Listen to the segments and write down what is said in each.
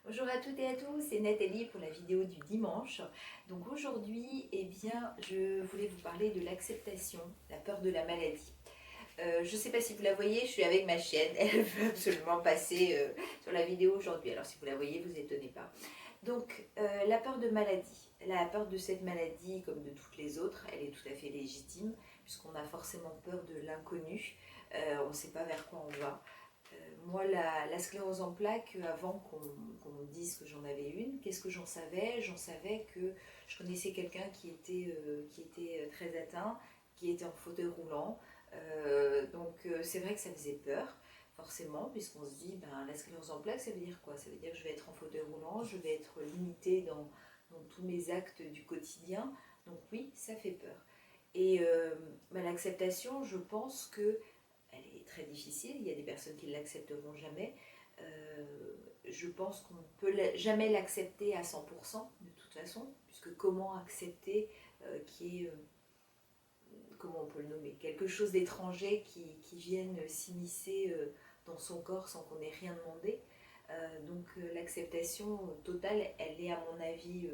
Bonjour à toutes et à tous, c'est Nathalie pour la vidéo du dimanche. Donc aujourd'hui, je voulais vous parler de l'acceptation, la peur de la maladie. Je ne sais pas si vous la voyez, je suis avec ma chienne, elle veut absolument passer sur la vidéo aujourd'hui. Alors si vous la voyez, vous étonnez pas. Donc la peur de maladie, la peur de cette maladie comme de toutes les autres, elle est tout à fait légitime puisqu'on a forcément peur de l'inconnu, on ne sait pas vers quoi on va. Moi, la sclérose en plaques, avant qu'on me dise que j'en avais une, qu'est-ce que j'en savais? J'en savais que je connaissais quelqu'un qui était très atteint, qui était en fauteuil roulant. C'est vrai que ça faisait peur, forcément, puisqu'on se dit, ben, la sclérose en plaques, ça veut dire quoi? Ça veut dire que je vais être en fauteuil roulant, je vais être limitée dans tous mes actes du quotidien. Donc oui, ça fait peur. Et l'acceptation, je pense que elle est très difficile. Il y a des personnes qui ne l'accepteront jamais. Euh, je pense qu'on ne peut jamais l'accepter à 100% de toute façon, puisque comment accepter qui est, comment on peut le nommer, quelque chose d'étranger qui vienne s'immiscer dans son corps sans qu'on ait rien demandé. L'acceptation totale, elle est à mon avis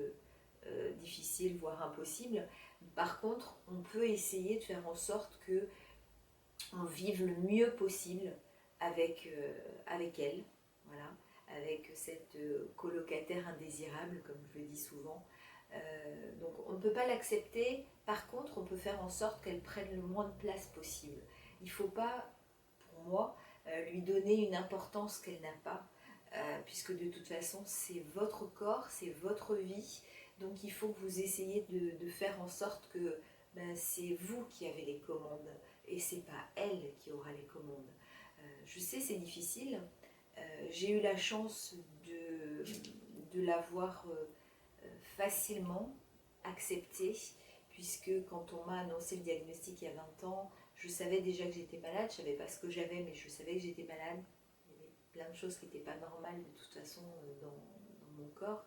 difficile, voire impossible. Par contre, on peut essayer de faire en sorte que on vive le mieux possible avec elle, voilà, avec cette colocataire indésirable, comme je le dis souvent. Donc on ne peut pas l'accepter, par contre on peut faire en sorte qu'elle prenne le moins de place possible. Il ne faut pas, pour moi, lui donner une importance qu'elle n'a pas, puisque de toute façon c'est votre corps, c'est votre vie, donc il faut que vous essayiez de faire en sorte que c'est vous qui avez les commandes et c'est pas elle qui aura les commandes. Je sais, c'est difficile. J'ai eu la chance de l'avoir facilement acceptée, puisque quand on m'a annoncé le diagnostic il y a 20 ans, je savais déjà que j'étais malade. Je ne savais pas ce que j'avais, mais je savais que j'étais malade. Il y avait plein de choses qui n'étaient pas normales de toute façon dans mon corps.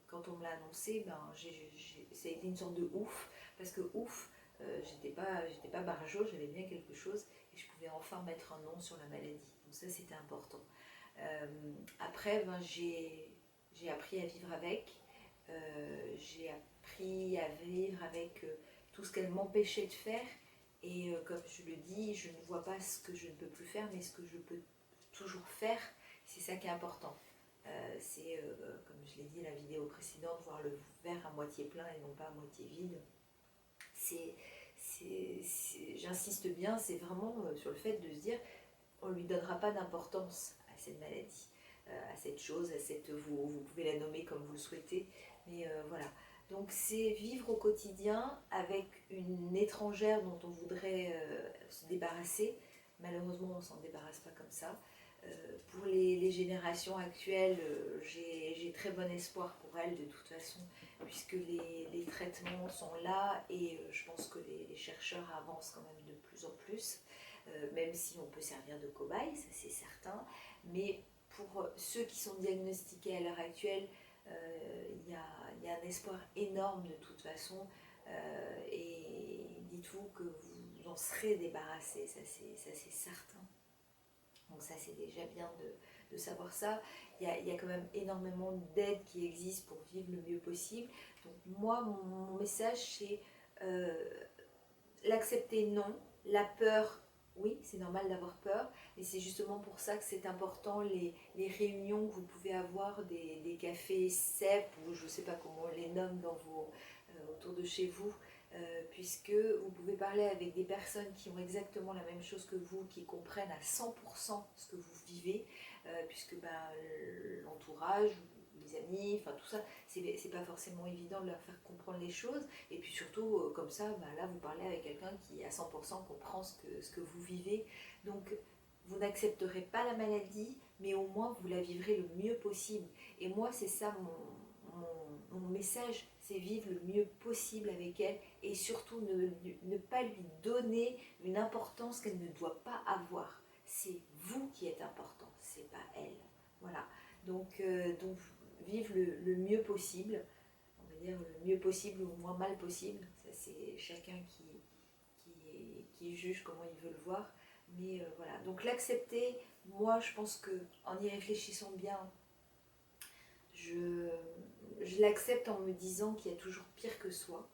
Quand on me l'a annoncé, ça a été une sorte de ouf, parce que ouf, j'étais pas barjot, j'avais bien quelque chose et je pouvais enfin mettre un nom sur la maladie. Donc ça, c'était important. Après, j'ai appris à vivre avec. J'ai appris à vivre avec tout ce qu'elle m'empêchait de faire. Et comme je le dis, je ne vois pas ce que je ne peux plus faire, mais ce que je peux toujours faire. C'est ça qui est important. Comme je l'ai dit dans la vidéo précédente, voir le verre à moitié plein et non pas à moitié vide. J'insiste bien, c'est vraiment sur le fait de se dire on ne lui donnera pas d'importance à cette maladie, à cette chose, vous pouvez la nommer comme vous le souhaitez, mais voilà. Donc c'est vivre au quotidien avec une étrangère dont on voudrait se débarrasser. Malheureusement, on ne s'en débarrasse pas comme ça. Pour les générations actuelles, j'ai très bon espoir pour elles de toute façon, puisque les traitements sont là et je pense que les chercheurs avancent quand même de plus en plus, même si on peut servir de cobaye, ça c'est certain. Mais pour ceux qui sont diagnostiqués à l'heure actuelle, il y a un espoir énorme de toute façon. Et dites-vous que vous en serez débarrassé, ça c'est certain. Donc ça c'est déjà bien de savoir ça. Il y a quand même énormément d'aides qui existent pour vivre le mieux possible. Donc moi, mon message c'est l'accepter non, la peur, oui, c'est normal d'avoir peur, mais c'est justement pour ça que c'est important les réunions que vous pouvez avoir, des cafés CEP, ou je ne sais pas comment on les nomme autour de chez vous, puisque vous pouvez parler avec des personnes qui ont exactement la même chose que vous, qui comprennent à 100% ce que vous vivez, puisque l'entourage, les amis, enfin tout ça, c'est pas forcément évident de leur faire comprendre les choses. Et puis surtout, comme ça, là, vous parlez avec quelqu'un qui à 100% comprend ce que vous vivez. Donc, vous n'accepterez pas la maladie, mais au moins, vous la vivrez le mieux possible. Et moi, c'est ça mon message, c'est vivre le mieux possible avec elle et surtout ne pas lui donner une importance qu'elle ne doit pas avoir. C'est vous qui êtes important, c'est pas elle. Voilà. Donc vivre le mieux possible, on va dire le mieux possible ou le moins mal possible. Ça, c'est chacun qui juge comment il veut le voir. Mais voilà, donc l'accepter moi, je pense que en y réfléchissant bien, je, je l'accepte en me disant qu'il y a toujours pire que soi.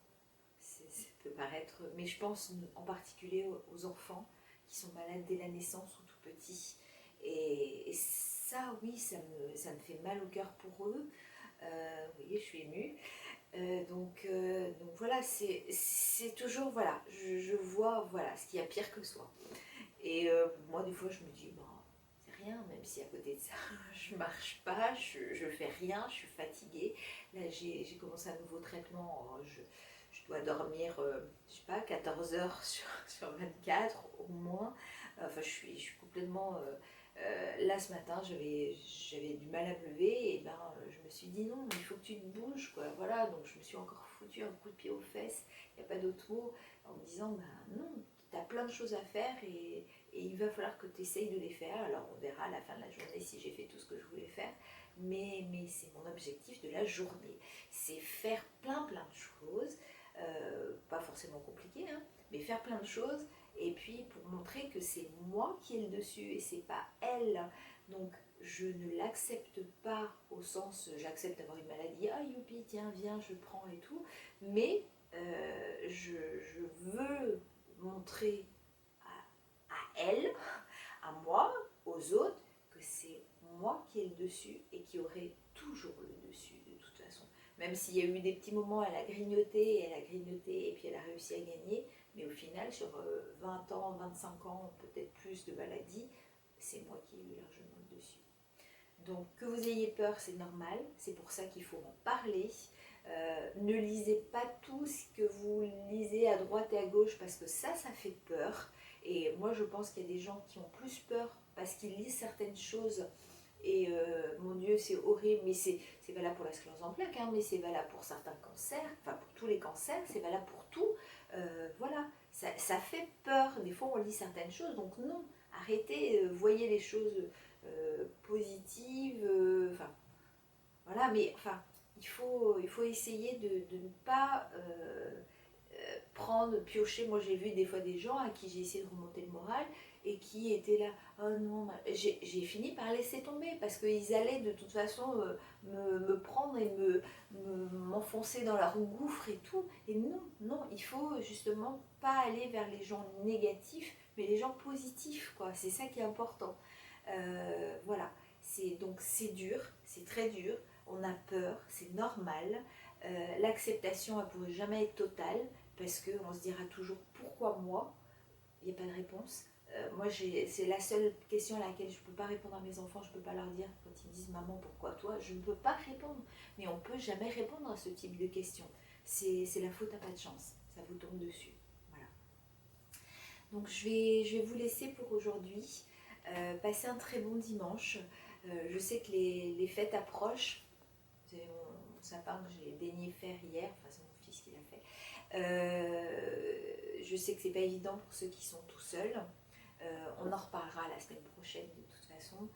Ça peut paraître, mais je pense en particulier aux enfants qui sont malades dès la naissance ou tout petits. Et ça, oui, ça me fait mal au cœur pour eux. Vous voyez, je suis émue. Donc voilà, c'est toujours, voilà, je vois, voilà, ce qu'il y a pire que soi. Et moi, des fois, je me dis, bon, c'est rien, même si à côté de ça, je marche pas, je fais rien, je suis fatiguée. Là, j'ai commencé un nouveau traitement, je dois dormir, je sais pas, 14 heures sur 24 au moins. Enfin, je suis complètement... là, ce matin, j'avais du mal à me lever, et ben, je me suis dit non, il faut que tu te bouges, quoi. Voilà, donc je me suis encore foutu un coup de pied aux fesses, il n'y a pas d'autre mot, en me disant, ben non, tu as plein de choses à faire et il va falloir que tu essayes de les faire. Alors, on verra à la fin de la journée si j'ai fait tout ce que je voulais faire, mais c'est mon objectif de la journée. C'est faire plein de choses, pas forcément compliqué, hein, mais faire plein de choses et puis pour montrer que c'est moi qui ai le dessus et c'est pas elle. Donc je ne l'accepte pas au sens j'accepte d'avoir une maladie, ah youpi, tiens, viens, je prends et tout, mais je veux montrer à elle, à moi, aux autres, que c'est moi qui ai le dessus et qui aurai toujours le dessus de toute façon. Même s'il y a eu des petits moments, elle a grignoté et puis elle a réussi à gagner, mais au final, sur 20 ans, 25 ans, peut-être plus de maladies, c'est moi qui ai eu largement le dessus. Donc que vous ayez peur, c'est normal, c'est pour ça qu'il faut en parler. Ne lisez pas tout ce que vous lisez à droite et à gauche parce que ça fait peur. Et moi, je pense qu'il y a des gens qui ont plus peur parce qu'ils lisent certaines choses. Et mon Dieu, c'est horrible, mais c'est valable pour la sclérose en plaques, hein, mais c'est valable pour certains cancers, enfin pour tous les cancers, c'est valable pour tout. Voilà, ça fait peur. Des fois, on lit certaines choses, donc non, arrêtez, voyez les choses positives. Enfin, voilà, mais enfin, il faut essayer de ne pas prendre, piocher. Moi, j'ai vu des fois des gens à qui j'ai essayé de remonter le moral et qui étaient là, oh non, j'ai fini par laisser tomber parce qu'ils allaient de toute façon me prendre et m'enfoncer dans leur gouffre et tout. Et non, non, il faut justement pas aller vers les gens négatifs, mais les gens positifs, quoi. C'est ça qui est important. Voilà. Donc c'est dur, c'est très dur. On a peur, c'est normal. L'acceptation, elle ne pourrait jamais être totale parce qu'on se dira toujours pourquoi moi. Il n'y a pas de réponse. Moi, c'est la seule question à laquelle je ne peux pas répondre à mes enfants. Je ne peux pas leur dire quand ils me disent maman, pourquoi toi. Je ne peux pas répondre. Mais on ne peut jamais répondre à ce type de questions. C'est la faute à pas de chance. Ça vous tombe dessus. Voilà. Donc je vais vous laisser pour aujourd'hui. Passez un très bon dimanche. Je sais que les fêtes approchent. Vous avez mon sapin que j'ai daigné faire hier. Enfin, c'est mon fils qui l'a fait. Je sais que c'est pas évident pour ceux qui sont tout seuls. On en reparlera la semaine prochaine de toute façon.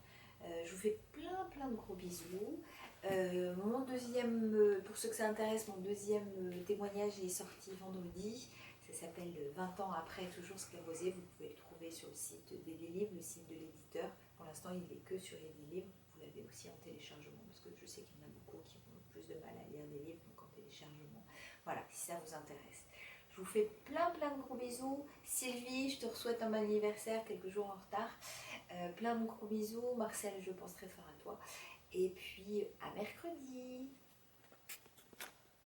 Je vous fais plein de gros bisous. Mon deuxième, pour ceux que ça intéresse, mon deuxième témoignage est sorti vendredi. Ça s'appelle 20 ans après, toujours sclérosé. Vous pouvez le trouver sur le site d'Edilivre, le site de l'éditeur. Pour l'instant, il n'est que sur Edilivre. Vous l'avez aussi en téléchargement parce que je sais qu'il y en a beaucoup qui ont plus de mal à lire des livres, donc en téléchargement. Voilà, si ça vous intéresse. Je vous fais plein de gros bisous. Sylvie, je te souhaite un bon anniversaire, quelques jours en retard. Plein de gros bisous. Marcel, je pense très fort à toi. Et puis à mercredi.